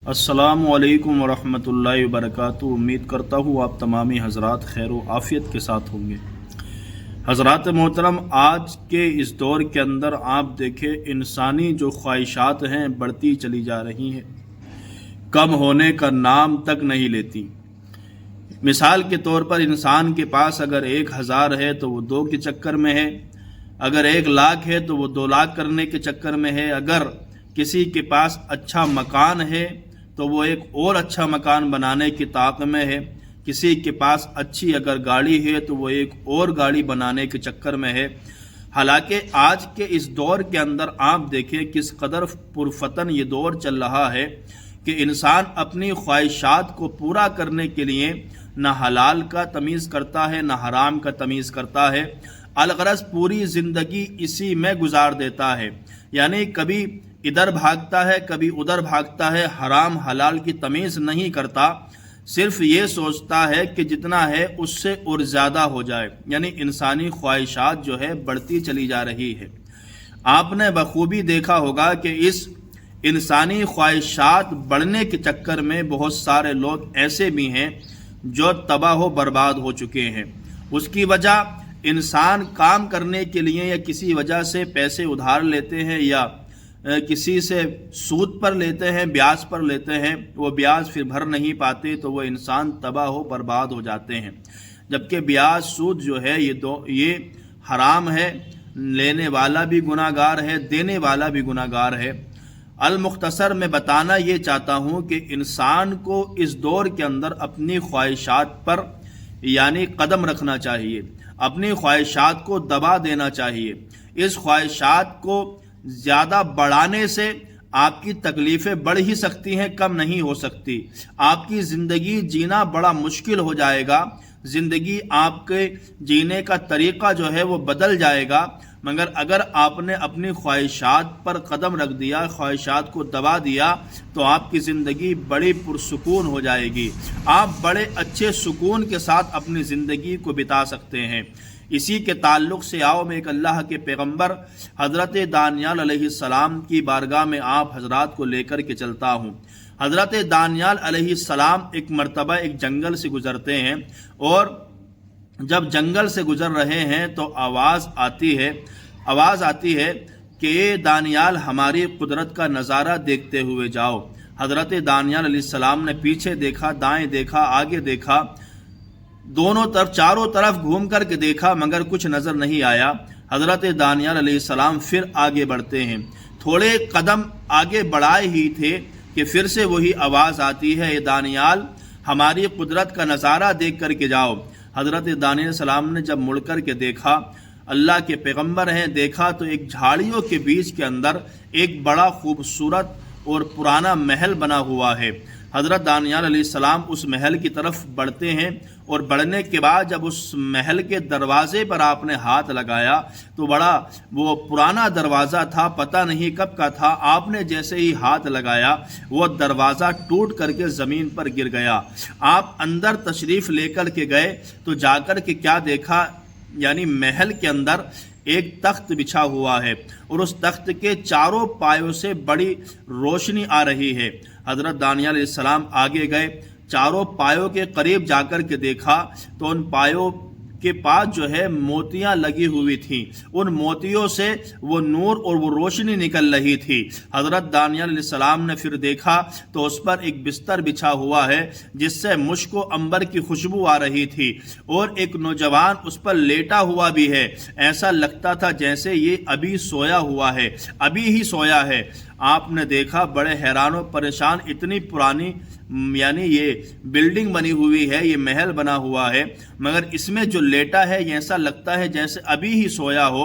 السلام علیکم ورحمۃ اللہ وبرکاتہ۔ امید کرتا ہوں آپ تمامی حضرات خیر و عافیت کے ساتھ ہوں گے۔ حضرات محترم، آج کے اس دور کے اندر آپ دیکھیں انسانی جو خواہشات ہیں بڑھتی چلی جا رہی ہیں، کم ہونے کا نام تک نہیں لیتی۔ مثال کے طور پر انسان کے پاس اگر 1000 ہے تو وہ 2 کے چکر میں ہے، اگر 1,00,000 ہے تو وہ 2,00,000 کرنے کے چکر میں ہے، اگر کسی کے پاس اچھا مکان ہے تو وہ ایک اور اچھا مکان بنانے کی طاق میں ہے، کسی کے پاس اچھی اگر گاڑی ہے تو وہ ایک اور گاڑی بنانے کے چکر میں ہے۔ حالانکہ آج کے اس دور کے اندر آپ دیکھیں کس قدر پرفتن یہ دور چل رہا ہے کہ انسان اپنی خواہشات کو پورا کرنے کے لیے نہ حلال کا تمیز کرتا ہے نہ حرام کا تمیز کرتا ہے، الغرض پوری زندگی اسی میں گزار دیتا ہے، یعنی کبھی ادھر بھاگتا ہے کبھی ادھر بھاگتا ہے، حرام حلال کی تمیز نہیں کرتا، صرف یہ سوچتا ہے کہ جتنا ہے اس سے اور زیادہ ہو جائے، یعنی انسانی خواہشات جو ہے بڑھتی چلی جا رہی ہے۔ آپ نے بخوبی دیکھا ہوگا کہ اس انسانی خواہشات بڑھنے کے چکر میں بہت سارے لوگ ایسے بھی ہیں جو تباہ و برباد ہو چکے ہیں۔ اس کی وجہ انسان کام کرنے کے لیے یا کسی وجہ سے پیسے ادھار لیتے ہیں یا کسی سے سود پر لیتے ہیں، بیاج پر لیتے ہیں، وہ بیاج پھر بھر نہیں پاتے تو وہ انسان تباہ و برباد ہو جاتے ہیں۔ جبکہ بیاج سود جو ہے یہ حرام ہے، لینے والا بھی گناہ گار ہے، دینے والا بھی گناہ گار ہے۔ المختصر میں بتانا یہ چاہتا ہوں کہ انسان کو اس دور کے اندر اپنی خواہشات پر یعنی قدم رکھنا چاہیے، اپنی خواہشات کو دبا دینا چاہیے۔ اس خواہشات کو زیادہ بڑھانے سے آپ کی تکلیفیں بڑھ ہی سکتی ہیں، کم نہیں ہو سکتی۔ آپ کی زندگی جینا بڑا مشکل ہو جائے گا، زندگی آپ کے جینے کا طریقہ جو ہے وہ بدل جائے گا، مگر اگر آپ نے اپنی خواہشات پر قدم رکھ دیا، خواہشات کو دبا دیا تو آپ کی زندگی بڑی پرسکون ہو جائے گی، آپ بڑے اچھے سکون کے ساتھ اپنی زندگی کو بتا سکتے ہیں۔ اسی کے تعلق سے آؤ میں ایک اللہ کے پیغمبر حضرت دانیال علیہ السلام کی بارگاہ میں آپ حضرات کو لے کر کے چلتا ہوں۔ حضرت دانیال علیہ السلام ایک مرتبہ ایک جنگل سے گزرتے ہیں، اور جب جنگل سے گزر رہے ہیں تو آواز آتی ہے کہ اے دانیال ہماری قدرت کا نظارہ دیکھتے ہوئے جاؤ۔ حضرت دانیال علیہ السلام نے پیچھے دیکھا، دائیں دیکھا، آگے دیکھا، دونوں طرف چاروں طرف گھوم کر کے دیکھا، مگر کچھ نظر نہیں آیا۔ حضرت دانیال علیہ السلام پھر آگے بڑھتے ہیں، تھوڑے قدم آگے بڑھائے ہی تھے کہ پھر سے وہی آواز آتی ہے، اے دانیال ہماری قدرت کا نظارہ دیکھ کر کے جاؤ۔ حضرت دانیال علیہ السلام نے جب مڑ کر کے دیکھا، اللہ کے پیغمبر ہیں، دیکھا تو ایک جھاڑیوں کے بیچ کے اندر ایک بڑا خوبصورت اور پرانا محل بنا ہوا ہے۔ حضرت دانیال علیہ السلام اس محل کی طرف بڑھتے ہیں، اور بڑھنے کے بعد جب اس محل کے دروازے پر آپ نے ہاتھ لگایا تو بڑا وہ پرانا دروازہ تھا، پتہ نہیں کب کا تھا، آپ نے جیسے ہی ہاتھ لگایا وہ دروازہ ٹوٹ کر کے زمین پر گر گیا۔ آپ اندر تشریف لے کر کے گئے تو جا کر کے کیا دیکھا، یعنی محل کے اندر ایک تخت بچھا ہوا ہے، اور اس تخت کے چاروں پایوں سے بڑی روشنی آ رہی ہے۔ حضرت دانیال علیہ السلام آگے گئے، چاروں پایوں کے قریب جا کر کے دیکھا تو ان پایوں کے پاس جو ہے موتیاں لگی ہوئی تھیں، ان موتیوں سے وہ نور اور وہ روشنی نکل رہی تھی۔ حضرت دانیال علیہ السلام نے پھر دیکھا تو اس پر ایک بستر بچھا ہوا ہے جس سے مشک و عنبر کی خوشبو آ رہی تھی، اور ایک نوجوان اس پر لیٹا ہوا بھی ہے، ایسا لگتا تھا جیسے یہ ابھی سویا ہوا ہے، ابھی ہی سویا ہے۔ آپ نے دیکھا بڑے حیران و پریشان، اتنی پرانی یعنی یہ بلڈنگ بنی ہوئی ہے، یہ محل بنا ہوا ہے، مگر اس میں جو لیٹا ہے یہ ایسا لگتا ہے جیسے ابھی ہی سویا ہو۔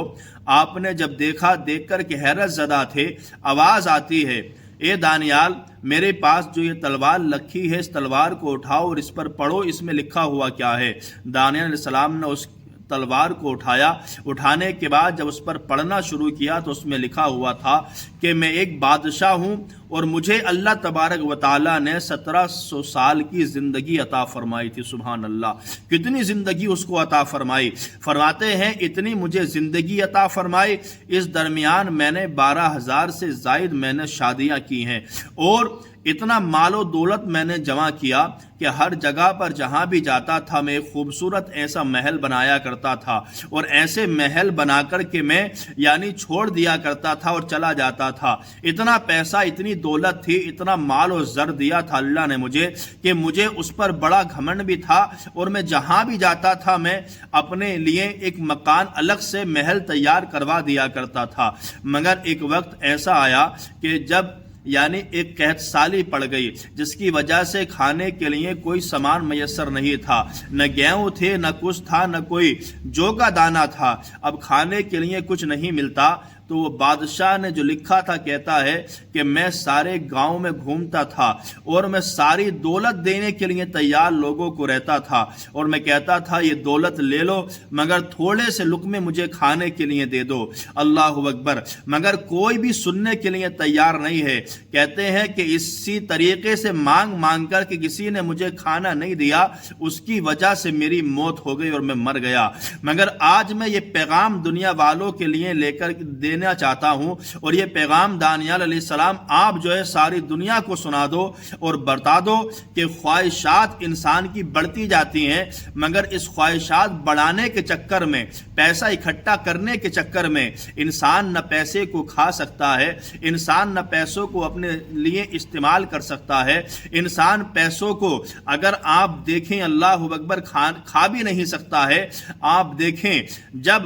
آپ نے جب دیکھا، دیکھ کر کے حیرت زدہ تھے۔ آواز آتی ہے، اے دانیال میرے پاس جو یہ تلوار رکھی ہے اس تلوار کو اٹھاؤ اور اس پر پڑھو، اس میں لکھا ہوا کیا ہے۔ دانیال علیہ السلام نے اس تلوار کو اٹھایا، اٹھانے کے بعد جب اس پر پڑھنا شروع کیا تو اس میں لکھا ہوا تھا کہ میں ایک بادشاہ ہوں اور مجھے اللہ تبارک و تعالیٰ نے 1700 سال کی زندگی عطا فرمائی تھی۔ سبحان اللہ، کتنی زندگی اس کو عطا فرمائی۔ فرماتے ہیں اتنی مجھے زندگی عطا فرمائی، اس درمیان میں نے 12,000 سے زائد میں نے شادیاں کی ہیں، اور اتنا مال و دولت میں نے جمع کیا کہ ہر جگہ پر جہاں بھی جاتا تھا میں ایک خوبصورت ایسا محل بنایا کرتا تھا، اور ایسے محل بنا کر کے میں یعنی چھوڑ دیا کرتا تھا اور چلا جاتا تھا۔ اتنا پیسہ، اتنی دولت تھی، اتنا مال و زر دیا تھا اللہ نے مجھے کہ مجھے اس پر بڑا گھمنڈ بھی تھا، اور میں جہاں بھی جاتا تھا میں اپنے لیے ایک مکان الگ سے محل تیار کروا دیا کرتا تھا۔ مگر ایک وقت ایسا آیا کہ جب یعنی ایک قحط سالی پڑ گئی، جس کی وجہ سے کھانے کے لیے کوئی سامان میسر نہیں تھا، نہ گیہوں تھے، نہ کچھ تھا، نہ کوئی جو کا دانہ تھا۔ اب کھانے کے لیے کچھ نہیں ملتا تو وہ بادشاہ نے جو لکھا تھا کہتا ہے کہ میں سارے گاؤں میں گھومتا تھا اور میں ساری دولت دینے کے لیے تیار لوگوں کو رہتا تھا، اور میں کہتا تھا یہ دولت لے لو مگر تھوڑے سے لقمے مجھے کھانے کے لیے دے دو۔ اللہ اکبر! مگر کوئی بھی سننے کے لیے تیار نہیں ہے۔ کہتے ہیں کہ اسی طریقے سے مانگ مانگ کر کہ کسی نے مجھے کھانا نہیں دیا، اس کی وجہ سے میری موت ہو گئی اور میں مر گیا۔ مگر آج میں یہ پیغام دنیا والوں کے لیے لے کر دینا چاہتا ہوں، اور یہ پیغام دانیال علیہ السلام آپ جو ہے ساری دنیا کو سنا دو اور بتا دو کہ خواہشات انسان کی بڑھتی جاتی ہیں، مگر اس خواہشات بڑھانے کے چکر میں، پیسہ اکٹھا کرنے کے چکر میں انسان نہ پیسے کو کھا سکتا ہے، انسان نہ پیسوں کو اپنے لیے استعمال کر سکتا ہے، انسان پیسوں کو اگر آپ دیکھیں اللہ اکبر کھا بھی نہیں سکتا ہے۔ آپ دیکھیں جب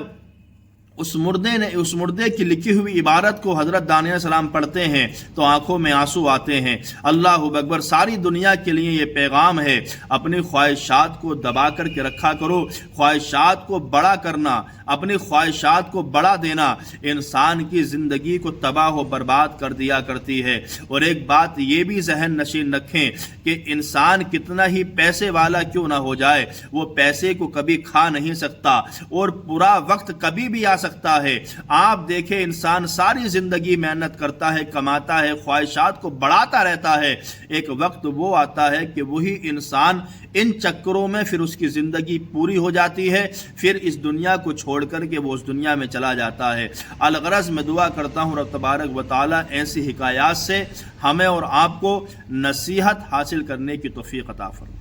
اس مردے کی لکھی ہوئی عبارت کو حضرت دانیال علیہ السلام پڑھتے ہیں تو آنکھوں میں آنسو آتے ہیں۔ اللہ اکبر! ساری دنیا کے لیے یہ پیغام ہے، اپنی خواہشات کو دبا کر کے رکھا کرو۔ خواہشات کو بڑا کرنا، اپنی خواہشات کو بڑا دینا انسان کی زندگی کو تباہ و برباد کر دیا کرتی ہے۔ اور ایک بات یہ بھی ذہن نشین رکھیں کہ انسان کتنا ہی پیسے والا کیوں نہ ہو جائے، وہ پیسے کو کبھی کھا نہیں سکتا، اور برا وقت کبھی بھی آ سکتا ہے۔ آپ دیکھیں انسان ساری زندگی محنت کرتا ہے، کماتا ہے، خواہشات کو بڑھاتا رہتا ہے، ایک وقت وہ آتا ہے کہ وہی انسان ان چکروں میں پھر اس کی زندگی پوری ہو جاتی ہے، پھر اس دنیا کو چھوڑ کر کے وہ اس دنیا میں چلا جاتا ہے۔ الغرض میں دعا کرتا ہوں رب تبارک و تعالی ایسی حکایات سے ہمیں اور آپ کو نصیحت حاصل کرنے کی توفیق عطا فرمائے۔